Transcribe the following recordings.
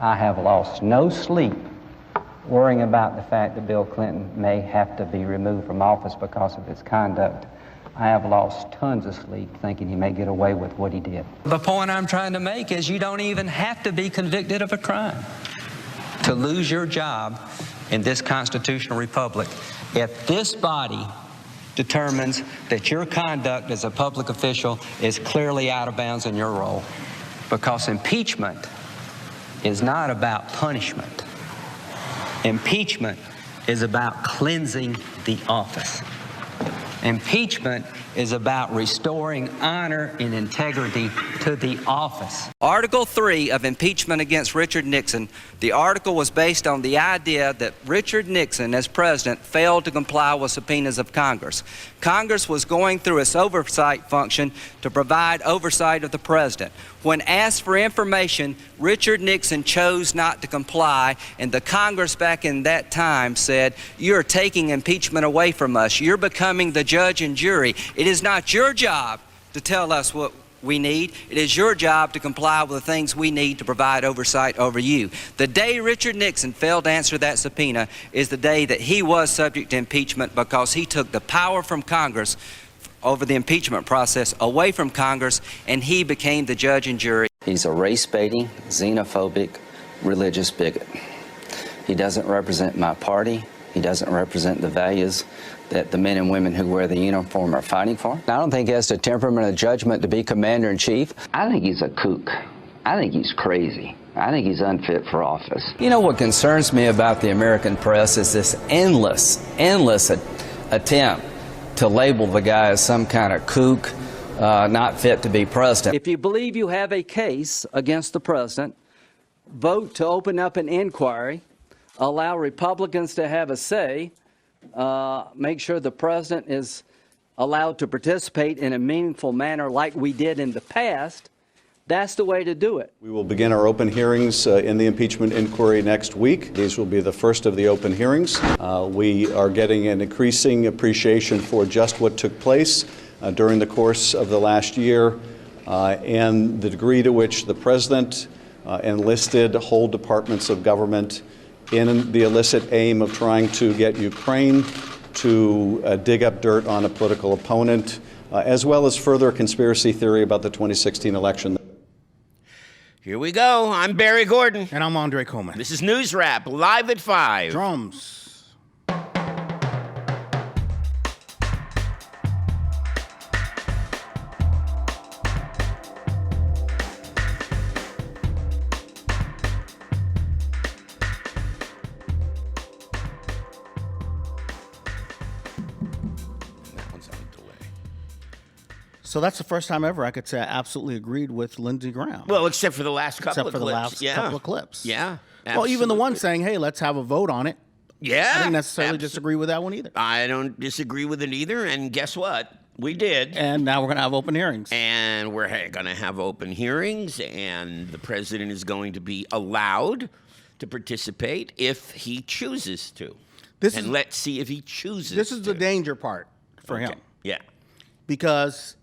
I have lost no sleep worrying about the fact that Bill Clinton may have to be removed from office because of his conduct. I have lost tons of sleep thinking he may get away with what he did. The point I'm trying to make is you don't even have to be convicted of a crime to lose your job in this constitutional republic. If this body determines that your conduct as a public official is clearly out of bounds in your role, because impeachment is not about punishment. Impeachment is about cleansing the office. Impeachment is about restoring honor and integrity to the office. Article 3 of impeachment against Richard Nixon, the article was based on the idea that Richard Nixon, as president, failed to comply with subpoenas of Congress. Congress was going through its oversight function to provide oversight of the president. When asked for information, Richard Nixon chose not to comply, and the Congress back in that time said, "You're taking impeachment away from us. You're becoming the judge and jury. It is not your job to tell us what we need. It is your job to comply with the things we need to provide oversight over you." The day Richard Nixon failed to answer that subpoena is the day that he was subject to impeachment, because he took the power from Congress over the impeachment process away from Congress, and he became the judge and jury. He's a race-baiting, xenophobic, religious bigot. He doesn't represent my party. He doesn't represent the values that the men and women who wear the uniform are fighting for. I don't think he has the temperament or judgment to be commander-in-chief. I think he's a kook. I think he's crazy. I think he's unfit for office. You know what concerns me about the American press is this endless attempt to label the guy as some kind of kook, not fit to be president. If you believe you have a case against the president, vote to open up an inquiry, allow Republicans to have a say, make sure the president is allowed to participate in a meaningful manner like we did in the past. That's the way to do it. We will begin our open hearings in the impeachment inquiry next week. These will be the first of the open hearings. We are getting an increasing appreciation for just what took place during the course of the last year and the degree to which the president enlisted whole departments of government in the illicit aim of trying to get Ukraine to dig up dirt on a political opponent, as well as further conspiracy theory about the 2016 election. Here we go. I'm Barry Gordon. And I'm Andre Coleman. This is NewsRap, live at 5. Drums. So that's the first time ever I could say I absolutely agreed with Lindsey Graham. Well, except for the last couple of clips. Except for the last couple of clips. Yeah. Absolutely. Well, even the one saying, hey, let's have a vote on it. Yeah. I didn't necessarily disagree with that one either. I don't disagree with it either. And guess what? We did. And now we're going to have open hearings. And we're going to have open hearings. And the president is going to be allowed to participate if he chooses to. Let's see if he chooses to. This is the danger part for him. Yeah. Because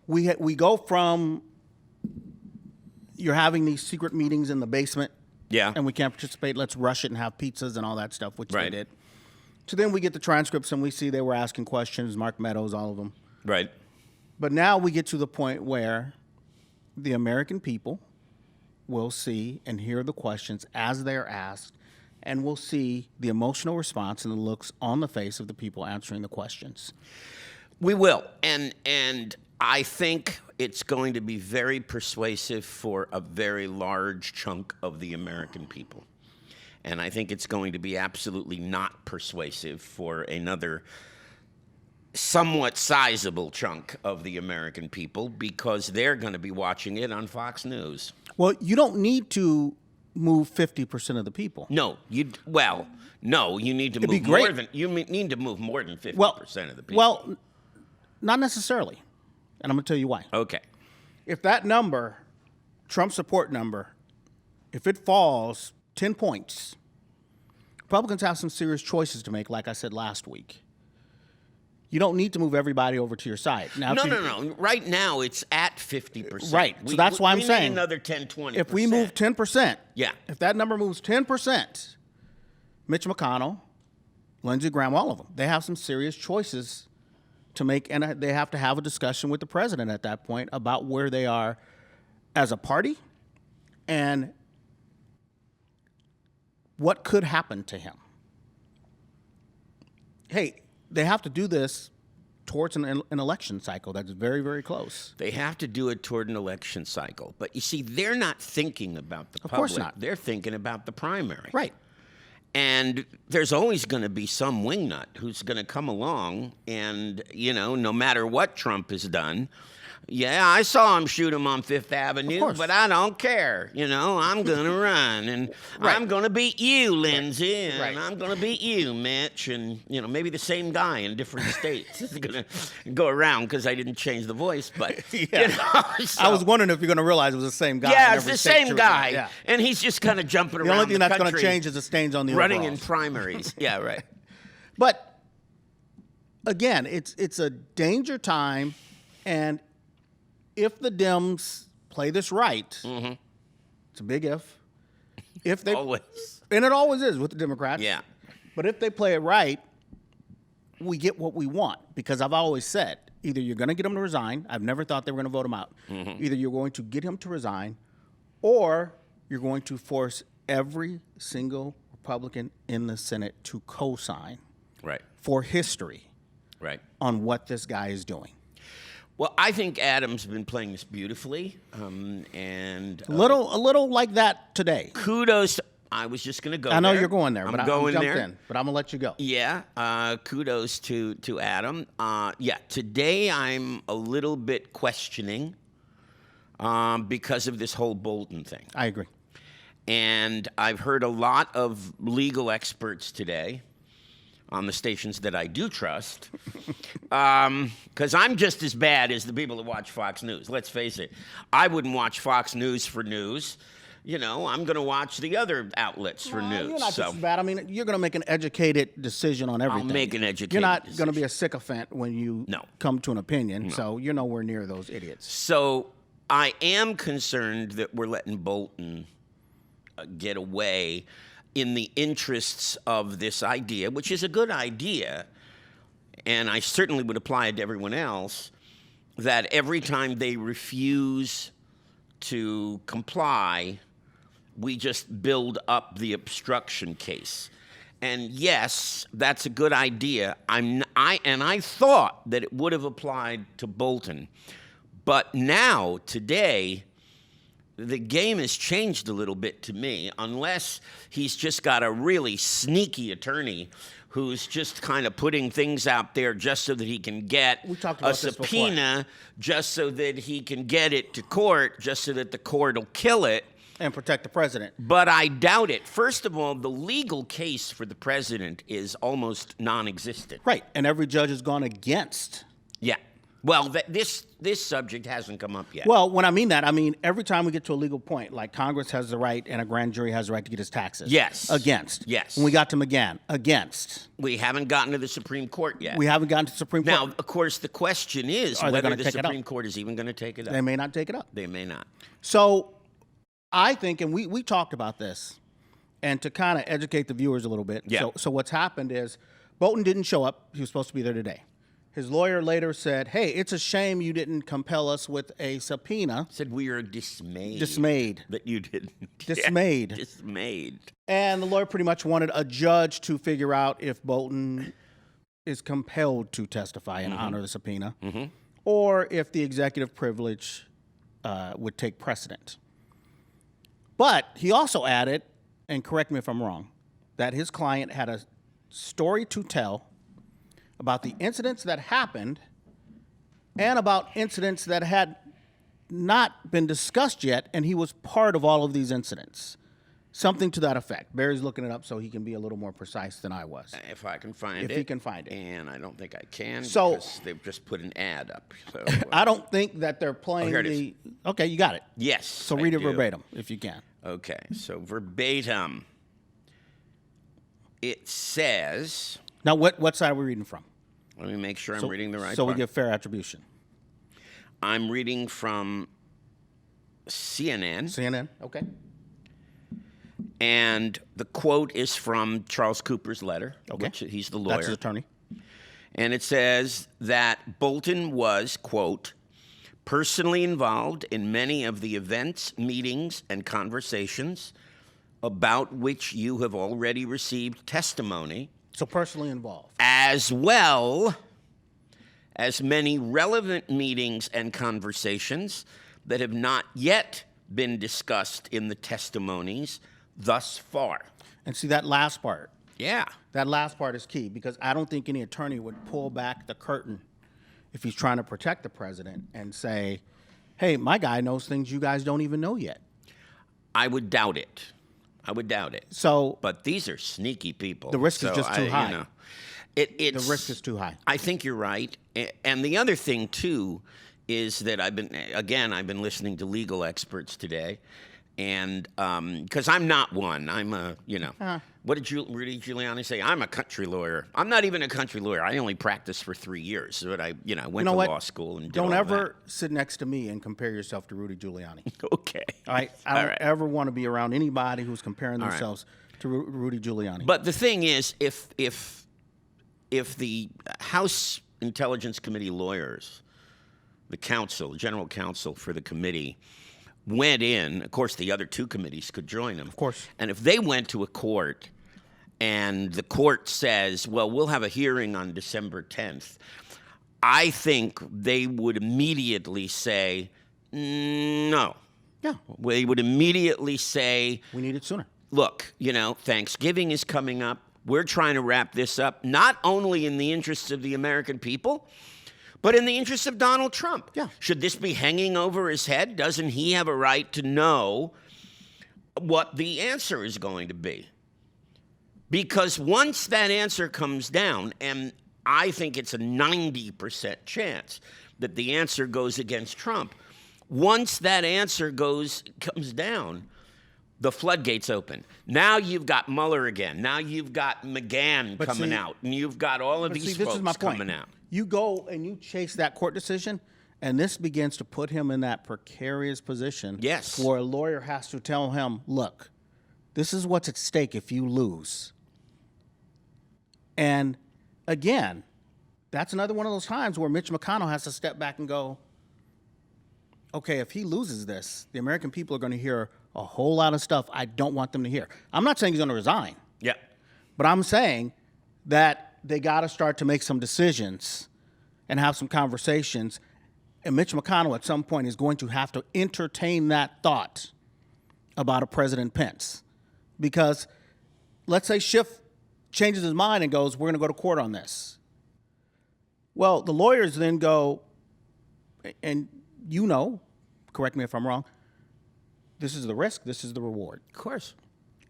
we go from you're having these secret meetings in the basement, and we can't participate, let's rush it and have pizzas and all that stuff, which they did. So then we get the transcripts and we see they were asking questions, Mark Meadows, all of them. Right. But now we get to the point where the American people will see and hear the questions as they're asked, and we'll see the emotional response and the looks on the face of the people answering the questions. We will. And I think it's going to be very persuasive for a very large chunk of the American people. And I think it's going to be absolutely not persuasive for another somewhat sizable chunk of the American people, because they're going to be watching it on Fox News. Well, you don't need to move 50% of the people. No, you need to move more than 50% of the people. Well, not necessarily. And I'm going to tell you why. Okay. If that number, Trump support number, if it falls 10 points, Republicans have some serious choices to make, like I said last week. You don't need to move everybody over to your side. Now, No. Right now, it's at 50%. Right. So that's why I'm we saying need another 10, 20%. if we move 10%, Yeah. if that number moves 10%, Mitch McConnell, Lindsey Graham, all of them, they have some serious choices to make, and they have to have a discussion with the president at that point about where they are as a party and what could happen to him. Hey, they have to do this towards an election cycle that's very, very close. They have to do it toward an election cycle. But you see, they're not thinking about the public. Of course not. They're thinking about the primary. Right. And there's always going to be some wingnut who's going to come along and, no matter what Trump has done, yeah, I saw him shoot him on Fifth Avenue, but I don't care. I'm going to run, and Right. I'm going to beat you, Lindsey, and Right. I'm going to beat you, Mitch, and, maybe the same guy in different states is going to go around because I didn't change the voice, but, I was wondering if you're going to realize it was the same guy. yeah, in it's every the state same you were guy, in. Yeah. and he's just kind of jumping The around only thing that's going to country, change is the stains on the running in overalls. primaries. Yeah, right. But again, it's a danger time, and if the Dems play this right, it's a big if they Always. and it always is with the Democrats. Yeah. But if they play it right, we get what we want, because I've always said either you're going to get him to resign. I've never thought they were going to vote him out. Either you're going to get him to resign, or you're going to force every single Republican in the Senate to co-sign Right. for history Right. on what this guy is doing. Well, I think Adams has been playing this beautifully, and A little like that today. kudos. I was just going to go. I know there. you're going there, I'm but going I jumped there. in. But I'm gonna let you go. Yeah, kudos to Adam. Today I'm a little bit questioning because of this whole Bolton thing, I agree. and I've heard a lot of legal experts today on the stations that I do trust, because I'm just as bad as the people that watch Fox News. Let's face it. I wouldn't watch Fox News for news. I'm going to watch the other outlets for news. You're not so just bad. I mean, you're going to make an educated decision on everything. make an educated You're not going to decision. be a sycophant when you No. come to an opinion. So you're nowhere near those idiots. So I am concerned that we're letting Bolton get away in the interests of this idea, which is a good idea, and I certainly would apply it to everyone else, that every time they refuse to comply, we just build up the obstruction case. And yes, that's a good idea. I thought that it would have applied to Bolton, but now today, the game has changed a little bit to me, unless he's just got a really sneaky attorney who's just kind of putting things out there just so that he can get We talked a about this subpoena, just so that he can get it to court, just so that the court will kill it. And protect the president. But I doubt it. First of all, the legal case for the president is almost non-existent. Right. And every judge has gone against. Yeah. Well, this subject hasn't come up yet. Well, when I mean that, I mean every time we get to a legal point, like Congress has the right and a grand jury has the right to get his taxes. Yes. Against. Yes. When we got to McGahn, against. We haven't gotten to the Supreme Court yet. We haven't gotten to the Supreme Court. Now, of course, the question is Are they whether gonna the take it up? Supreme Court is even going to take it up. They may not take it up. They may not. So I think, and we talked about this, and to kind of educate the viewers a little bit. Yeah. So what's happened is Bolton didn't show up. He was supposed to be there today. His lawyer later said, hey, it's a shame you didn't compel us with a subpoena. Said we are dismayed. Dismayed. That you didn't. Dismayed. Yeah, dismayed. And the lawyer pretty much wanted a judge to figure out if Bolton is compelled to testify and honor the subpoena, or if the executive privilege would take precedent. But he also added, and correct me if I'm wrong, that his client had a story to tell about the incidents that happened and about incidents that had not been discussed yet, and he was part of all of these incidents. Something to that effect. Barry's looking it up so he can be a little more precise than I was. If I can find it. If he can find it. And I don't think I can So- because they've just put an ad up. So, I don't think that they're playing here it is. the... Okay, you got it. yes. So I read it do. verbatim, if you can. Okay, so verbatim. It says... Now, what side are we reading from? Let me make sure I'm reading the right So part. we get fair attribution. I'm reading from CNN. CNN, okay. And the quote is from Charles Cooper's letter, Okay. which he's the lawyer. That's his attorney. And it says that Bolton was, quote, personally involved in many of the events, meetings, and conversations about which you have already received testimony, So personally involved. as well as many relevant meetings and conversations that have not yet been discussed in the testimonies thus far. And see that last part. Yeah. That last part is key because I don't think any attorney would pull back the curtain if he's trying to protect the president and say, hey, my guy knows things you guys don't even know yet. I would doubt it. I would doubt it. So But these are sneaky people. The risk is just too high. You know, it's, the risk is too high. I think you're right. And the other thing, too, is that I've been listening to legal experts today. And because I'm not one, I'm a, what did Rudy Giuliani say? I'm a country lawyer. I'm not even a country lawyer. I only practiced for 3 years, but I, went to law school and did Don't all ever sit next to me and compare yourself to Rudy Giuliani. Okay. All right? I don't ever want to be around anybody who's comparing right. themselves to Rudy Giuliani. But the thing is, if the House Intelligence Committee lawyers, the general counsel for the committee, went in, of course, the other two committees could join them. Of course. And if they went to a court and the court says, well, we'll have a hearing on December 10th, I think they would immediately say, no. Yeah. They would immediately say, We need it sooner. look, Thanksgiving is coming up. We're trying to wrap this up, not only in the interests of the American people, but in the interests of Donald Trump. Yeah. Should this be hanging over his head? Doesn't he have a right to know what the answer is going to be? Because once that answer comes down, and I think it's a 90% chance that the answer goes against Trump, once that answer comes down, the floodgates open. Now you've got Mueller again. Now you've got McGahn coming out. And you've got all of these folks coming out. You go and you chase that court decision, and this begins to put him in that precarious position. Yes. Where a lawyer has to tell him, look, this is what's at stake if you lose. And again, that's another one of those times where Mitch McConnell has to step back and go, okay, if he loses this, the American people are going to hear a whole lot of stuff I don't want them to hear. I'm not saying he's going to resign. Yeah. But I'm saying that they got to start to make some decisions and have some conversations. And Mitch McConnell at some point is going to have to entertain that thought about a President Pence. Because let's say Schiff changes his mind and goes, we're going to go to court on this. Well, the lawyers then go, and correct me if I'm wrong, this is the risk, this is the reward. Of course.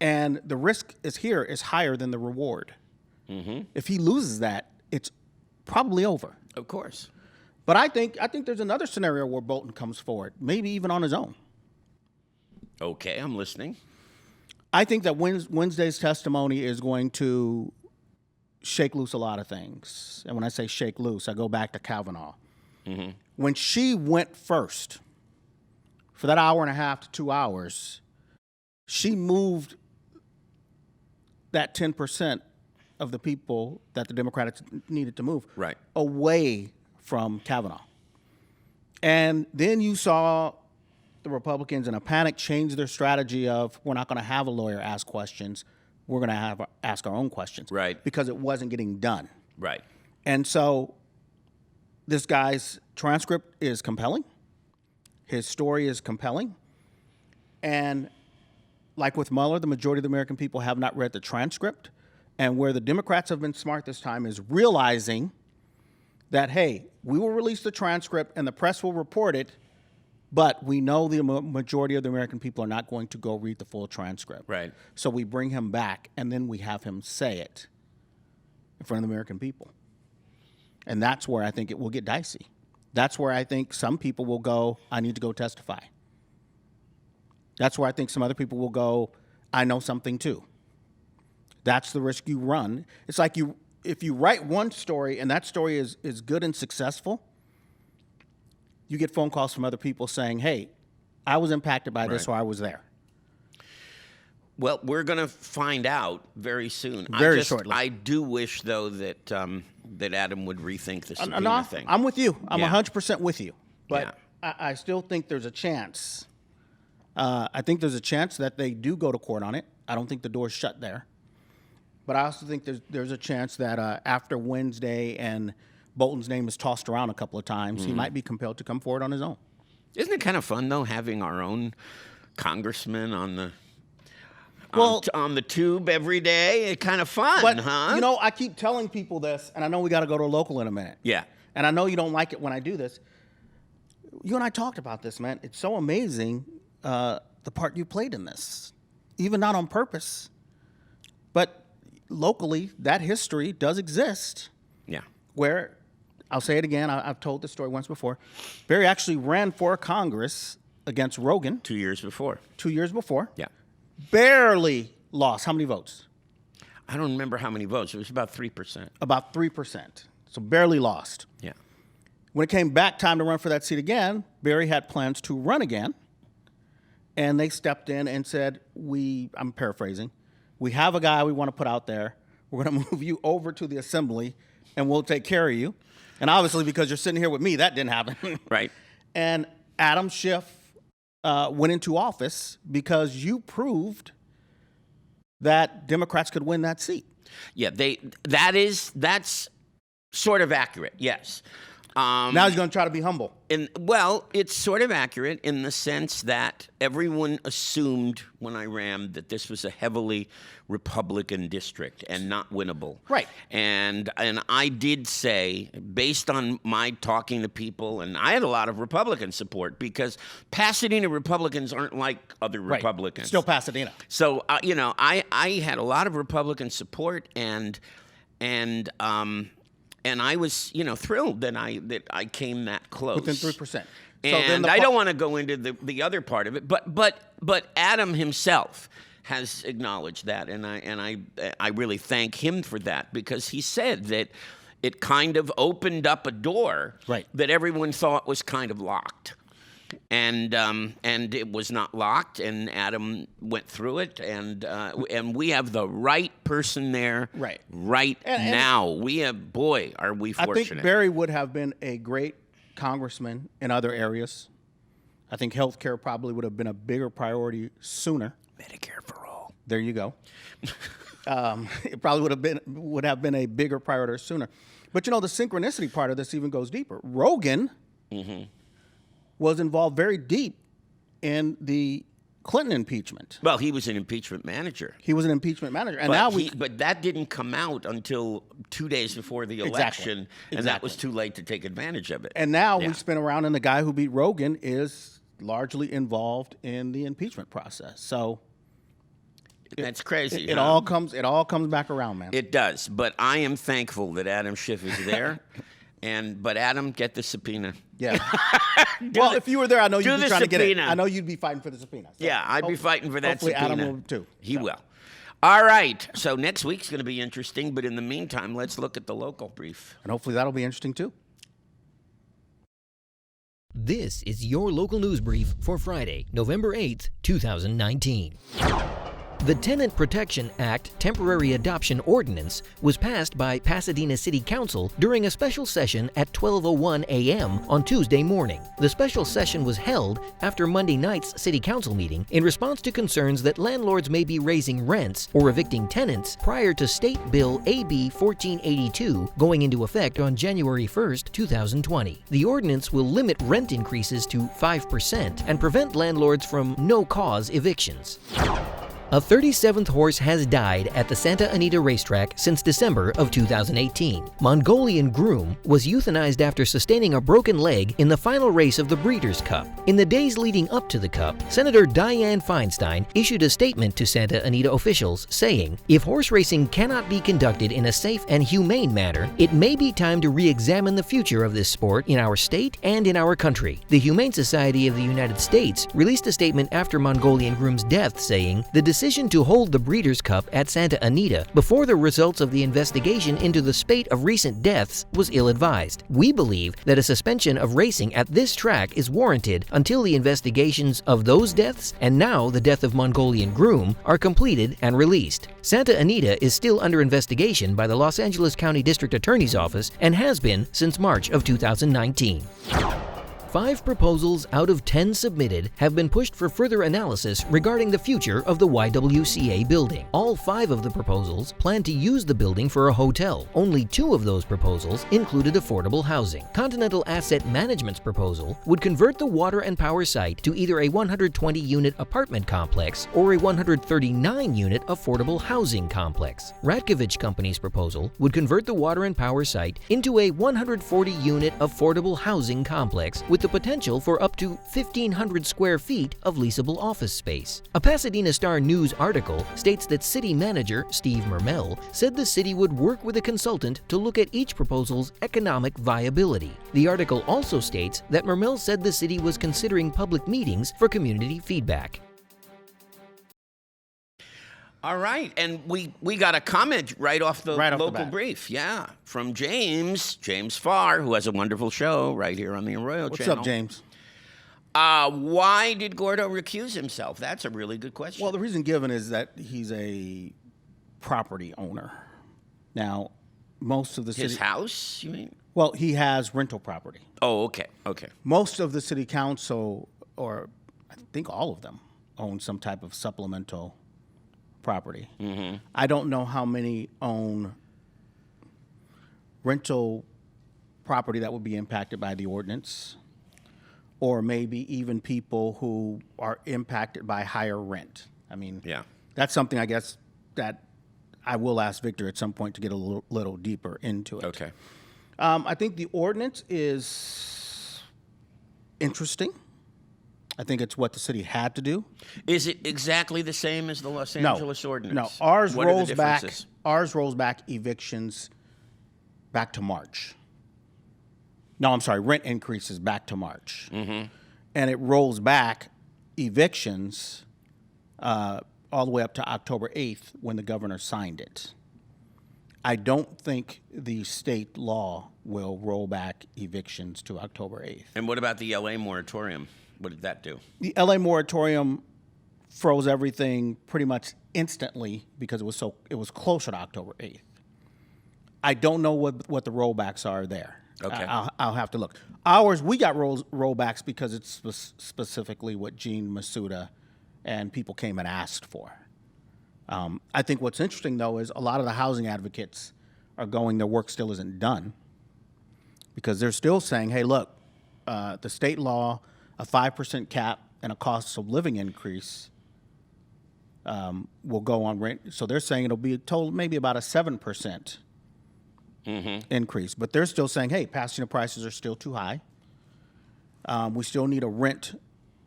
And the risk is higher than the reward. Mm-hmm. If he loses that, it's probably over. Of course. But I think there's another scenario where Bolton comes forward, maybe even on his own. Okay, I'm listening. I think that Wednesday's testimony is going to shake loose a lot of things. And when I say shake loose, I go back to Kavanaugh. Mm-hmm. When she went first, for that hour and a half to 2 hours, she moved that 10% of the people that the Democrats needed to move away from Kavanaugh. And then you saw the Republicans in a panic change their strategy of, we're not going to have a lawyer ask questions, we're going to ask our own questions. Right. Because it wasn't getting done. Right. And so this guy's transcript is compelling. His story is compelling. And like with Mueller, the majority of the American people have not read the transcript. And where the Democrats have been smart this time is realizing that, hey, we will release the transcript and the press will report it, but we know the majority of the American people are not going to go read the full transcript. Right. So we bring him back, and then we have him say it in front of the American people. And that's where I think it will get dicey. That's where I think some people will go, I need to go testify. That's where I think some other people will go, I know something too. That's the risk you run. It's like if you write one story and that story is good and successful, you get phone calls from other people saying, hey, I was impacted by this, or I was there. Well, we're going to find out very soon. Very shortly. I do wish, though, that that Adam would rethink the subpoena thing. I'm with you. I'm Yeah. 100% with you. But Yeah. I still think there's a chance. I think there's a chance that they do go to court on it. I don't think the door's shut there. But I also think there's a chance that after Wednesday and Bolton's name is tossed around a couple of times, he might be compelled to come forward on his own. Isn't it kind of fun, though, having our own congressman on the on the tube every day? It's kind of fun, But, huh? you know, I keep telling people this, and I know we got to go to a local in a minute. Yeah. And I know you don't like it when I do this. You and I talked about this, man. It's so amazing the part you played in this, even not on purpose. But locally, that history does exist Yeah. where, I'll say it again, I've told this story once before, Barry actually ran for Congress against Rogan 2 years before. 2 years before. Yeah. Barely lost. How many votes? I don't remember how many votes. It was about 3%. About 3%. So barely lost. Yeah. When it came back time to run for that seat again, Barry had plans to run again. And they stepped in and said, I'm paraphrasing, we have a guy we want to put out there. We're going to move you over to the assembly and we'll take care of you. And obviously, because you're sitting here with me, that didn't happen. Right. And Adam Schiff went into office because you proved that Democrats could win that seat. Yeah, that's sort of accurate, yes. Now he's going to try to be humble. Well, it's sort of accurate in the sense that everyone assumed when I ran that this was a heavily Republican district and not winnable. Right. And I did say, based on my talking to people, and I had a lot of Republican support because Pasadena Republicans aren't like other Republicans. Still Pasadena. So, I had a lot of Republican support and I was, thrilled that I came that close. Within 3%. And I don't want to go into the other part of it, but Adam himself has acknowledged that, and I really thank him for that because he said that it kind of opened up a door that everyone thought was kind of locked. And it was not locked, and Adam went through it, and we have the right person there right now. We have, boy, are we fortunate. I think Barry would have been a great congressman in other areas. I think health care probably would have been a bigger priority sooner. Medicare for all. There you go. It probably would have been a bigger priority sooner. But the synchronicity part of this even goes deeper. Rogan was involved very deep in the Clinton impeachment. Well, he was an impeachment manager. He was an impeachment manager, and but that didn't come out until 2 days before the election, and that was too late to take advantage of it. And now we spin around, and the guy who beat Rogan is largely involved in the impeachment process. So that's crazy. It all comes back around, man. It does. But I am thankful that Adam Schiff is there. But Adam, get the subpoena. Yeah. Well, if you were there, I know you'd be trying to get it. subpoena. I know you'd be fighting for the subpoena. So Yeah, I'd be fighting for that hopefully subpoena. Adam will too. He will. All right. So next week's going to be interesting. But in the meantime, let's look at the local brief. And hopefully that'll be interesting too. This is your local news brief for Friday, November 8th, 2019. The Tenant Protection Act Temporary Adoption Ordinance was passed by Pasadena City Council during a special session at 12:01 a.m. on Tuesday morning. The special session was held after Monday night's City Council meeting in response to concerns that landlords may be raising rents or evicting tenants prior to State Bill AB 1482 going into effect on January 1st, 2020. The ordinance will limit rent increases to 5% and prevent landlords from no-cause evictions. A 37th horse has died at the Santa Anita racetrack since December of 2018. Mongolian Groom was euthanized after sustaining a broken leg in the final race of the Breeders' Cup. In the days leading up to the Cup, Senator Dianne Feinstein issued a statement to Santa Anita officials saying, "If horse racing cannot be conducted in a safe and humane manner, it may be time to re-examine the future of this sport in our state and in our country." The Humane Society of the United States released a statement after Mongolian Groom's death saying, "The decision to hold the Breeders' Cup at Santa Anita before the results of the investigation into the spate of recent deaths was ill-advised. We believe that a suspension of racing at this track is warranted until the investigations of those deaths and now the death of Mongolian Groom are completed and released. Santa Anita is still under investigation by the Los Angeles County District Attorney's Office and has been since March of 2019. 5 proposals out of 10 submitted have been pushed for further analysis regarding the future of the YWCA building. All 5 of the proposals plan to use the building for a hotel. Only 2 of those proposals included affordable housing. Continental Asset Management's proposal would convert the water and power site to either a 120-unit apartment complex or a 139-unit affordable housing complex. Ratkovich Company's proposal would convert the water and power site into a 140-unit affordable housing complex with the potential for up to 1,500 square feet of leasable office space. A Pasadena Star News article states that City Manager Steve Mermel said the city would work with a consultant to look at each proposal's economic viability. The article also states that Mermel said the city was considering public meetings for community feedback. All right, and we got a comment right off the local bat. brief, yeah, from James Farr, who has a wonderful show right here on the Arroyo Channel. What's up, James? Why did Gordo recuse himself? That's a really good question. Well, the reason given is that he's a property owner. Now, most of the his city... house, you mean? Well, he has rental property. Oh, okay. Most of the city council, or I think all of them, own some type of supplemental property. Mm-hmm. I don't know how many own rental property that would be impacted by the ordinance, or maybe even people who are impacted by higher rent. I mean, yeah, that's something I guess that I will ask Victor at some point to get a little deeper into it. Okay. I think the ordinance is interesting. I think it's what the city had to do. Is it exactly the same as the Los Angeles ordinance? No, ours What are the rolls back. differences? Ours rolls back evictions back to March. No, I'm sorry, rent increases back to March, and it rolls back evictions all the way up to October 8th when the governor signed it. I don't think the state law will roll back evictions to October 8th. And what about the LA moratorium? What did that do? The LA moratorium froze everything pretty much instantly because it was closer to October 8th. I don't know what the rollbacks are there. Okay. I'll have to look. Ours, we got rollbacks because it's specifically what Gene Masuda and people came and asked for. I think what's interesting, though, is a lot of the housing advocates are going, their work still isn't done because they're still saying, hey, look, the state law, a 5% cap and a cost of living increase will go on rent. So they're saying it'll be a total maybe about a 7% increase. But they're still saying, hey, Pasadena prices are still too high. We still need a rent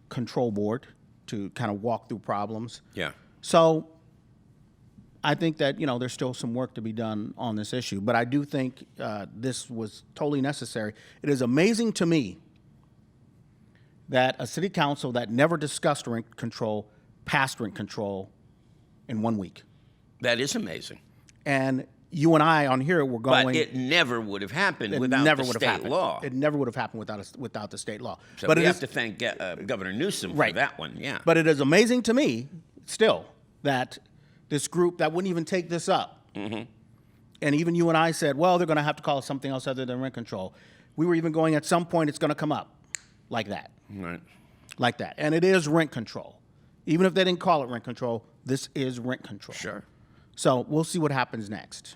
control board to kind of walk through problems. Yeah. So I think that, there's still some work to be done on this issue. But I do think this was totally necessary. It is amazing to me that a city council that never discussed rent control passed rent control in 1 week. That is amazing. And you and I on here were going... But it never would have happened without the state law. It never would have happened without the state law. So but we have to thank Governor Newsom for that one, yeah. But it is amazing to me, still, that this group that wouldn't even take this up, and even you and I said, well, they're going to have to call it something else other than rent control. We were even going, at some point, it's going to come up like that. Right. Like that. And it is rent control. Even if they didn't call it rent control, this is rent control. Sure. So we'll see what happens next.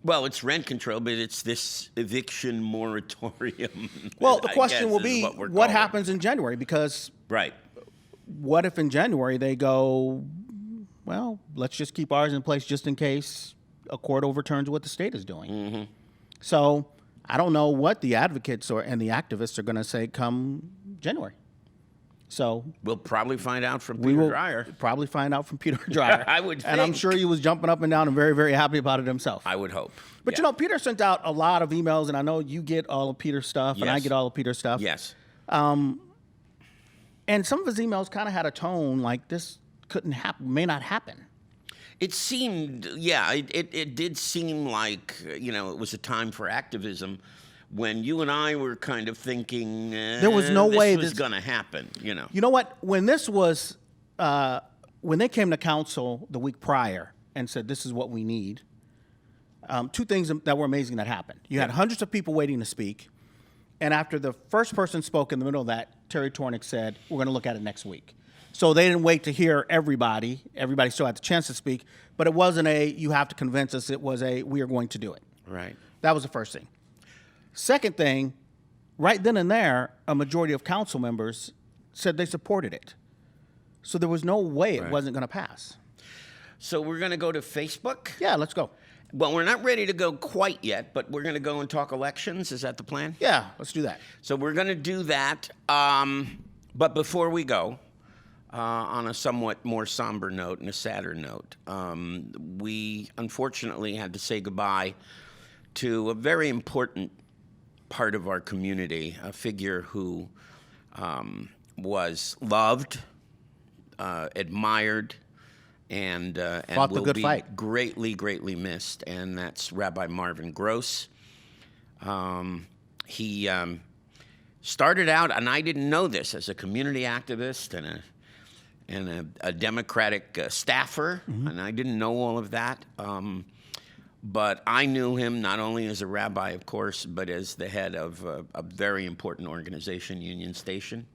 Well, it's rent control, but it's this eviction moratorium. Well, the question will be, what happens in January? Because what if in January they go, well, let's just keep ours in place just in case a court overturns what the state is doing. So I don't know what the advocates and the activists are going to say come January. So we'll probably find out from Peter Dreyer. Probably find out from Peter Dreyer. I would think. And I'm sure he was jumping up and down and very, very happy about it himself. I would hope. But Peter sent out a lot of emails, and I know you get all of Peter's stuff, and I get all of Peter's stuff. Yes. And some of his emails kind of had a tone like this couldn't happen, may not happen. It seemed, yeah, it did seem like, it was a time for activism when you and I were kind of thinking There was no way this was going to happen, You know what? When this was, when they came to council the week prior and said, this is what we need, two things that were amazing that happened. You had hundreds of people waiting to speak, and after the first person spoke in the middle of that, Terry Tornick said, we're going to look at it next week. So they didn't wait to hear everybody. Everybody still had the chance to speak, but it wasn't you have to convince us. It was we are going to do it. Right. That was the first thing. Second thing, right then and there, a majority of council members said they supported it. So there was no way it wasn't going to pass. So we're going to go to Facebook? Yeah, let's go. Well, we're not ready to go quite yet, but we're going to go and talk elections. Is that the plan? Yeah, let's do that. So we're going to do that. But before we go, on a somewhat more somber note and a sadder note, we unfortunately had to say goodbye to a very important part of our community, a figure who was loved, admired, and will be greatly, greatly missed, and that's Rabbi Marvin Gross. He started out, and I didn't know this, as a community activist and a Democratic staffer, and I didn't know all of that. But I knew him not only as a rabbi, of course, but as the head of a very important organization, Union Station,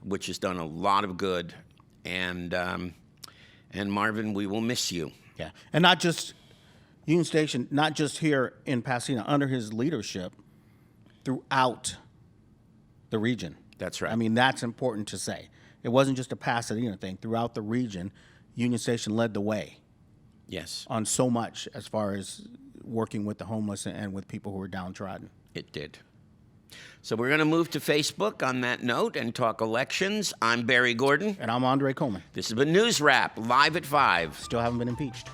which has done a lot of good. And Marvin, we will miss you. Yeah, and not just Union Station, not just here in Pasadena, under his leadership, throughout the region. That's right. I mean, that's important to say. It wasn't just a Pasadena thing. Throughout the region, Union Station led the way. Yes. On so much as far as working with the homeless and with people who are downtrodden. It did. So we're going to move to Facebook on that note and talk elections. I'm Barry Gordon. And I'm Andre Coleman. This has been NewsRap, live at 5. Still haven't been impeached.